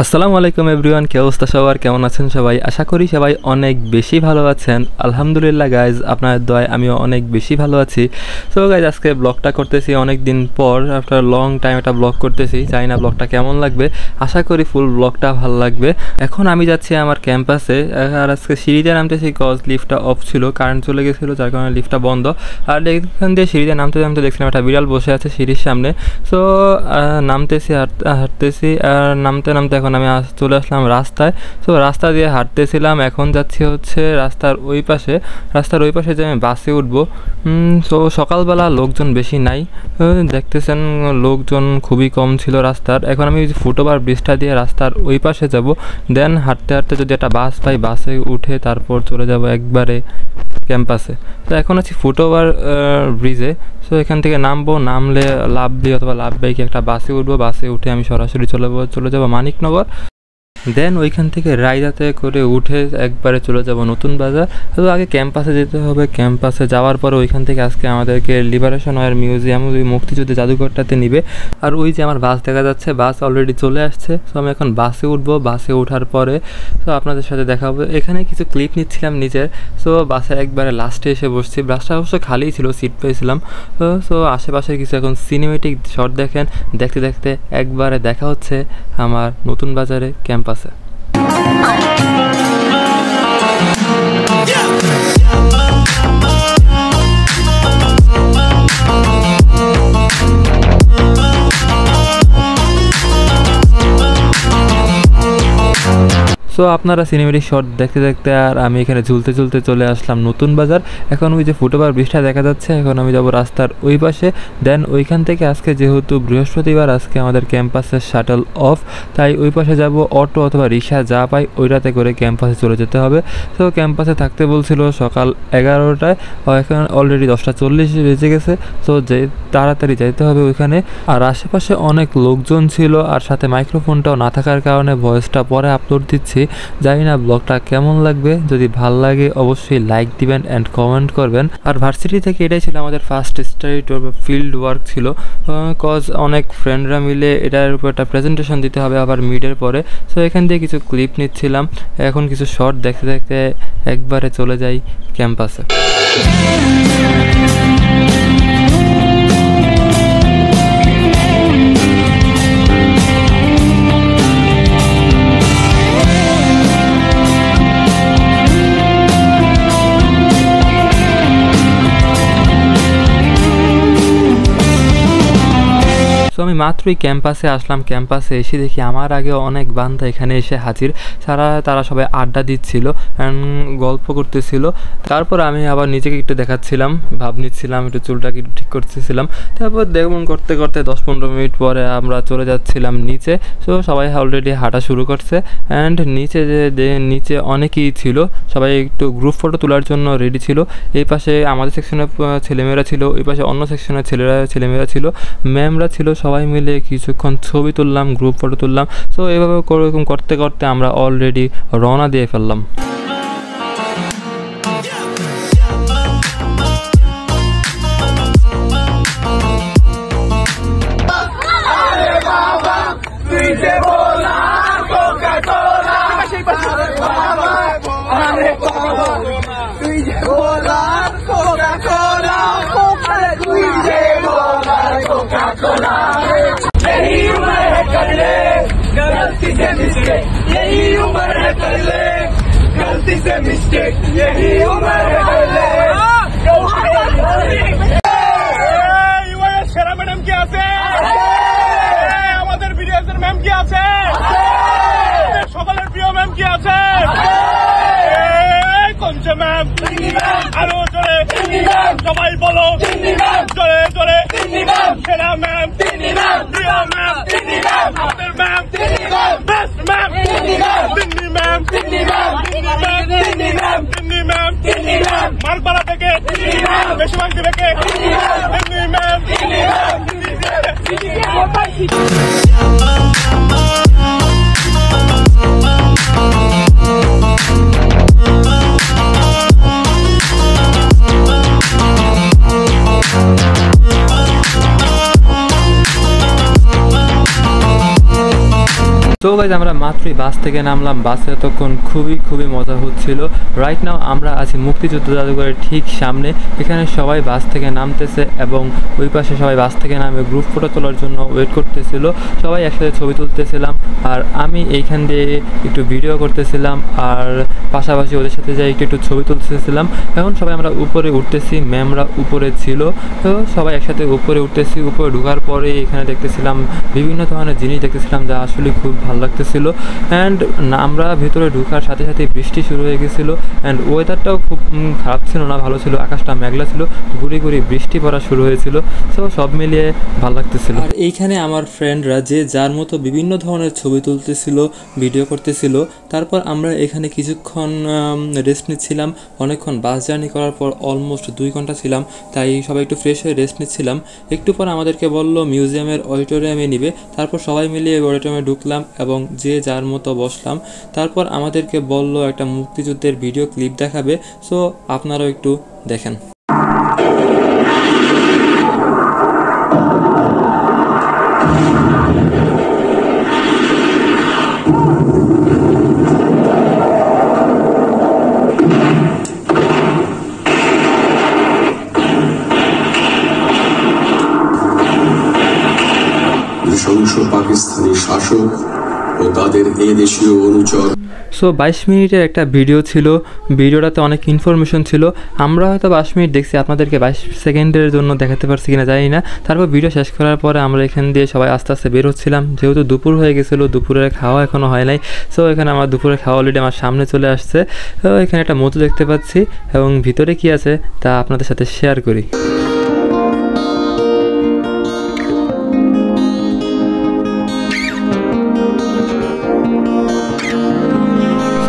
আসসালামু আলাইকুম এভরিওয়ান, কি অবস্থা সবার? কেমন আছেন সবাই? আশা করি সবাই অনেক বেশি ভালো আছেন। আলহামদুলিল্লাহ গাইজ, আপনার দয়ায় আমিও অনেক বেশি ভালো আছি। সো গাইজ, আজকে ব্লগটা করতেছি অনেক দিন পর, আফটার লং টাইম একটা ব্লগ করতেছি। জানি না ব্লগটা কেমন লাগবে, আশা করি ফুল ব্লগটা ভালো লাগবে। এখন আমি যাচ্ছি আমার ক্যাম্পাসে, আর আজকে সিঁড়িতে নামতেছি কজ লিফটটা অফ ছিল, কারেন্ট চলে গেছিলো, যার কারণে লিফটটা বন্ধ। আর এখান দিয়ে সিঁড়িতে নামতে নামতে দেখছিলাম একটা বিড়াল বসে আছে সিঁড়ির সামনে। সো নামতেছি, হাঁটতেছি, আর নামতে নামতে এখন আমি চলে আসলাম রাস্তায়। সো রাস্তা দিয়ে হাঁটতেছিলাম, এখন যাচ্ছি হচ্ছে রাস্তার ওই পাশে যে আমি বাসে উঠবো। সো সকালবেলা লোকজন বেশি নাই, দেখতেছেন লোকজন খুবই কম ছিল রাস্তার। এখন আমি ফুটওভার ব্রিজটা দিয়ে রাস্তার ওই পাশে যাব, দেন হাঁটতে হাঁটতে যদি একটা বাস পাই বাসে উঠে তারপর চলে যাব একবারে ক্যাম্পাসে। তো এখন আছি ফুটওভার ব্রিজে। সো এখান থেকে নামলে লাভলি অথবা লাভ বাইকে একটা বাসে উঠবো, বাসে উঠে আমি সরাসরি চলে যাব মানিকনগর। দেন ওইখান থেকে রায়দাতে করে উঠে একবারে চলে যাব নতুন বাজার। তো আগে ক্যাম্পাসে যেতে হবে, ক্যাম্পাসে যাওয়ার পরে ওইখান থেকে আজকে আমাদেরকে লিবারেশন ওয়ার মিউজিয়াম, ওই মুক্তিযুদ্ধের জাদুঘরটাতে নিবে। আর ওই যে আমার বাস দেখা যাচ্ছে, বাস অলরেডি চলে আসছে। সো আমি এখন বাসে উঠবো, বাসে ওঠার পরে তো আপনাদের সাথে দেখা হবে। এখানে কিছু ক্লিপ নিচ্ছিলাম নিজের। সো বাসে একবারে লাস্টে এসে বসছি, বাসটা অবশ্য খালিই ছিল, সিট পেয়েছিলাম। সো আশেপাশে কিছু এখন সিনেমেটিক শট দেখেন, দেখতে দেখতে একবারে দেখা হচ্ছে আমার নতুন বাজারে ক্যাম্পাসে। সো আপনারা সিনেমেটিক শট দেখতে দেখতে আর আমি এখানে ঝুলতে চলে আসলাম নতুন বাজার। এখন ওই যে ফুটওভার ব্রিজটা দেখা যাচ্ছে, এখন আমি যাব রাস্তার ওই পাশে। দেন ওইখান থেকে আজকে যেহেতু বৃহস্পতিবার, আজকে আমাদের ক্যাম্পাসের শাটল অফ, তাই ওই পাশে যাব, অটো অথবা রিক্সা যা পাই ওইটাতে করে ক্যাম্পাসে চলে যেতে হবে। তো ক্যাম্পাসে থাকতে বলছিল সকাল 11টায়, এখন অলরেডি 10:40 বেজে গেছে। তো যে তাড়াতাড়ি যাইতে হবে ওইখানে। আর আশেপাশে অনেক লোকজন ছিল, আর সাথে মাইক্রোফোনটাও না থাকার কারণে ভয়েসটা পরে আপলোড দিচ্ছি। জানি না ব্লগটা কেমন লাগবে, যদি ভাল লাগে অবশ্যই লাইক দিবেন অ্যান্ড কমেন্ট করবেন। আর ভার্সিটি থেকে এটাই ছিল আমাদের ফার্স্ট স্টাডি ট্যুর বা ফিল্ড ওয়ার্ক ছিল, কজ অনেক ফ্রেন্ডরা মিলে এটার উপর একটা প্রেজেন্টেশন দিতে হবে আবার মিডের পরে। সো এখান দিয়ে কিছু ক্লিপ নিচ্ছিলাম, এখন কিছু শর্ট দেখতে দেখতে একবারে চলে যাই ক্যাম্পাসে। সো আমি মাত্রই ক্যাম্পাসে আসলাম, ক্যাম্পাসে এসে দেখি আমার আগে অনেক বান্দা এখানে এসে হাজির। তারা সবাই আড্ডা দিচ্ছিল, গল্প করতেছিল। তারপর আমি আবার নিজেকে একটু দেখাচ্ছিলাম, ভাব নিচ্ছিলাম, একটু চুলটাকে একটু ঠিক করতেছিলাম। তারপর দেখুন করতে করতে 10-15 মিনিট পরে আমরা চলে যাচ্ছিলাম নিচে। সো সবাই অলরেডি হাঁটা শুরু করছে, অ্যান্ড নিচে অনেকেই ছিল, সবাই একটু গ্রুপ ফটো তোলার জন্য রেডি ছিল। এই পাশে আমাদের সেকশনের ছেলেমেয়েরা ছিল, ওই পাশে অন্য সেকশনের ছেলেমেয়েরা ছিল, ম্যামরা ছিল, সবাই মিলে কিছুক্ষণ ছবি তুললাম, গ্রুপ ফটো তুললাম। সো এভাবে করতে করতে আমরা অলরেডি রওনা দিয়ে ফেললাম। यही उम्र है कर ले गलती से मिस्टेक, यही उम्र है कर ले। সেরা ম্যাডাম কি আছে? আমাদের বিডিএসের ম্যাম কি আছে? সকলের প্রিয় ম্যাম কি আছে? কঞ্চে ম্যাম, আরো জোরে সবাই বলো, জোরে জোরে সেরা ম্যাম, প্রিয় ম্যাম, আমাদের ma'am, best ma'am, Delhi ma'am, Delhi ma'am, Marpara থেকে বেশিরভাগ থেকে দিল্লি ম্যাম। তো গাইজ আমরা মাত্রই বাস থেকে নামলাম। বাসে তখন খুবই মজা হচ্ছিল। রাইট নাও আমরা আছি মুক্তিযুদ্ধ জাদুঘরের ঠিক সামনে। এখানে সবাই বাস থেকে নামতেছে এবং ওই পাশে সবাই বাস থেকে নামে গ্রুপ ফটো তোলার জন্য ওয়েট করতেছিল। সবাই একসাথে ছবি তুলতেছিলাম আর আমি এইখান দিয়ে একটু ভিডিও করতেছিলাম আর পাশাপাশি ওদের সাথে যাই একটু ছবি তুলতেছিলাম। এখন সবাই আমরা উপরে উঠতেছি, ম্যামরা উপরে ছিল, তো সবাই একসাথে উপরে উঠতেছি। উপরে ঢোকার পরে এখানে দেখতেছিলাম বিভিন্ন ধরনের জিনিস দেখতেছিলাম যা আসলে খুব ভালো লাগতেছিল। অ্যান্ড আমরা ভেতরে ঢোকার সাথে সাথে বৃষ্টি শুরু হয়ে গেছিলো অ্যান্ড ওয়েদারটাও খুব খারাপ ছিল না, ভালো ছিল। আকাশটা মেঘলা ছিল, ঘুরে বৃষ্টি পড়া শুরু হয়েছিল। সো সব মিলিয়ে ভালো লাগতেছিল। আর এইখানে আমার ফ্রেন্ডরা যে যার মতো বিভিন্ন ধরনের ছবি তুলতেছিল, ভিডিও করতেছিল। তারপর আমরা এখানে কিছুক্ষণ রেস্ট নিচ্ছিলাম। অনেকক্ষণ বাস জার্নি করার পর অলমোস্ট 2 ঘন্টা ছিলাম, তাই সবাই একটু ফ্রেশ হয়ে রেস্ট নিচ্ছিলাম। একটু পর আমাদেরকে বললো মিউজিয়ামের অডিটোরিয়ামে নিবে। তারপর সবাই মিলিয়ে অডিটোরিয়ামে ঢুকলাম এবং যে যার মতো বসলাম। তারপর আমাদেরকে বললো একটা মুক্তিযুদ্ধের ভিডিও ক্লিপ দেখাবে, সো আপনারাও একটু দেখেন। নৃশংস পাকিস্তানি শাসক ও তাদের এদেশীয় অনুচর। সো 22 মিনিটের একটা ভিডিও ছিল। ভিডিওটাতে অনেক ইনফরমেশন ছিল। আমরা হয়তো 22 মিনিট দেখছি, আপনাদেরকে 22 সেকেন্ডের জন্য দেখাতে পারছি কিনা জানি না। তারপর ভিডিও শেষ করার পরে আমরা এখান দিয়ে সবাই আস্তে আস্তে বের হচ্ছিলাম, যেহেতু দুপুর হয়ে গেছিলো, দুপুরের খাওয়া এখনও হয় নাই। সো এখানে আমার দুপুরের খাওয়া অলরেডি আমার সামনে চলে আসছে। তো এখানে একটা মতো দেখতে পাচ্ছি এবং ভিতরে কি আছে তা আপনাদের সাথে শেয়ার করি।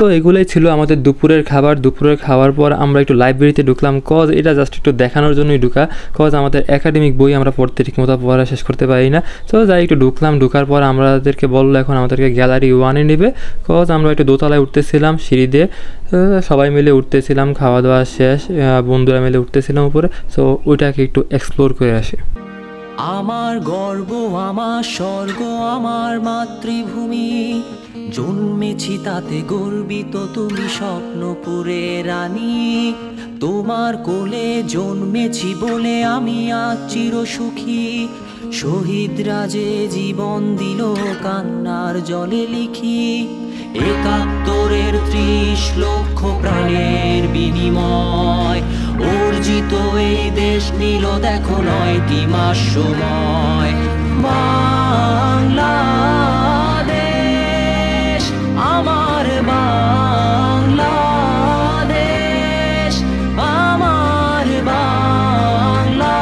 তো এগুলোই ছিল আমাদের দুপুরের খাবার। দুপুরের খাওয়ার পর আমরা একটু লাইব্রেরিতে ঢুকলাম, কজ এটা জাস্ট একটু দেখানোর জন্যই ঢুকা, কজ আমাদের একাডেমিক বই আমরা পড়তে ঠিকমতো পড়া শেষ করতে পারি না। তো যাই একটু ঢুকলাম, ঢুকার পর আমাদেরকে বললো এখন আমাদেরকে গ্যালারি 1-এ নেবে, কজ আমরা একটু দোতলায় উঠতেছিলাম সিঁড়ি দিয়ে। সবাই মিলে উঠতেছিলাম, খাওয়া দাওয়া শেষ, বন্ধুরা মিলে উঠতেছিলাম উপরে। সো ওইটাকে একটু এক্সপ্লোর করে আসি। আমার গর্ব, আমার স্বর্গ, আমার মাতৃভূমি, জন্মেছি তাতে গর্বিত তুমি স্বপ্নপুরে রানী। তোমার কোলে জন্মেছি বলে আমি আজ চির সুখী। শহীদরা যে জীবন দিল কান্নার জলে লিখি। ৭১-এর ৩০ লক্ষ প্রাণের বিনিময় অর্জিত এই দেশ নিল দেখো ৯টি মাস সময়। বাংলাদেশ আমার বাংলাদেশ, আমার বাংলাদেশ।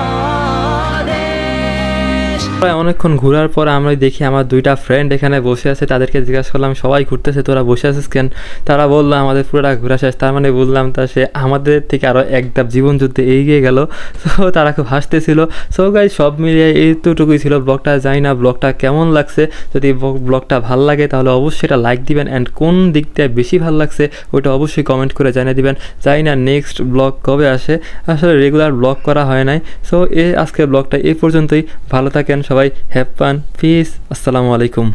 প্রায় অনেকক্ষণ ঘোরার পর আমরা দেখি আমার 2টা ফ্রেন্ড এখানে বসে আছে। তাদেরকে জিজ্ঞাসা করলাম সবাই ঘুরতেছে, তোরা বসে আছিস কেন? তারা বললো আমাদের পুরোটা ঘোরা শেষ। তার মানে বললাম তা সে আমাদের থেকে আরও এক ধাপ জীবনযুদ্ধে এগিয়ে গেল। সো তারা খুব হাসতেছিল। সো গাইস সব মিলিয়ে এইটুকুই ছিল ব্লগটা। জানি না ব্লগটা কেমন লাগছে। যদি ব্লগটা ভালো লাগে তাহলে অবশ্যই এটা লাইক দিবেন অ্যান্ড কোন দিকটা বেশি ভালো লাগছে ওইটা অবশ্যই কমেন্ট করে জানিয়ে দিবেন। জানি না নেক্সট ব্লগ কবে আসে, আসলে রেগুলার ব্লগ করা হয় নাই। সো আজকের ব্লগটা এই পর্যন্তই। ভালো থাকেন সবাই, হ্যাভ ফান, পিস, আসসালামু আলাইকুম।